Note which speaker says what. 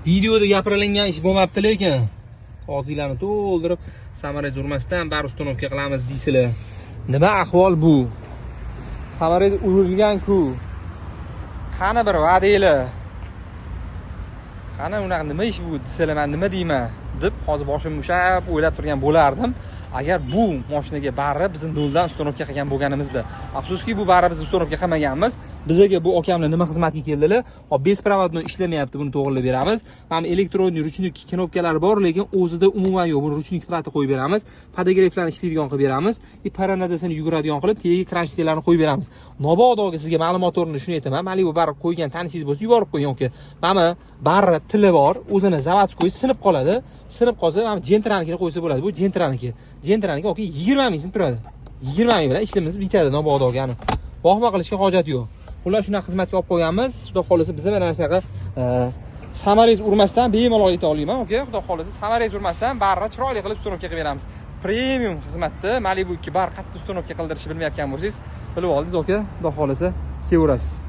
Speaker 1: videoda gapirilgan ish bo'lmabdi, lekin og'zinglarni to'ldirib samarangiz urmasdan bari uстановка qilamiz deysizlar. Nima ahvol bu? Samarangiz urilgan-ku. Qani bir va'danglar. Qani unaqa nima ish bu deysizlar, men nima deyman deb hozir boshim mushab o'ylab turgan bo'lardim. Agar bu mashinaga bari bizni noldan uстановка qilgan bo'lganimizda. Afsuski bu bari biz uстановка qilmaganmiz. Bizga bu akamlar nima xizmatga keldilar? Hop besprovodno ishlamayapti, buni to'g'rilab beramiz. Mana elektronniy ruchnik knopkalari bor, lekin o'zida umuman yo'q. Buni ruchnik plati qo'yib beramiz. Podogreflarni ishlaydigan qilib beramiz. Paranadasini yuguradigan qilib, tagiga kranchniklarni qo'yib beramiz. Nobodoga sizga ma'lumot o'rnini shuni aytaman. Mana bu bari qo'ygan tanishingiz bo'lsa, yuborib qo'ying yoki. Mana bari tili bor, o'zini zavodskoy sinib qoladi. Sinib qolsa, mana Gentranikini qo'ysa bo'ladi. Bu Gentraniki. Gentraniki yoki 20 ming sinib turadi. 20 ming bilan ishimiz bitadi nobodoga. Vahma qilishga hojat yo'q. Ular shuna xizmatga olib qo'yganmiz. Xudo xolisa bizni mana shunaqa samarangiz urmasdan bemalol ayta olaman, okay? Xudo xolisa samarangiz urmasdan barra chiroyli qilib uстановка qilib beramiz. Premium xizmatda Malibu 2 bar qattiq uстановка qildirishni bilmayotgan bo'lsangiz, bilib oldingiz, okay? Xudo xolisa kelaverasiz.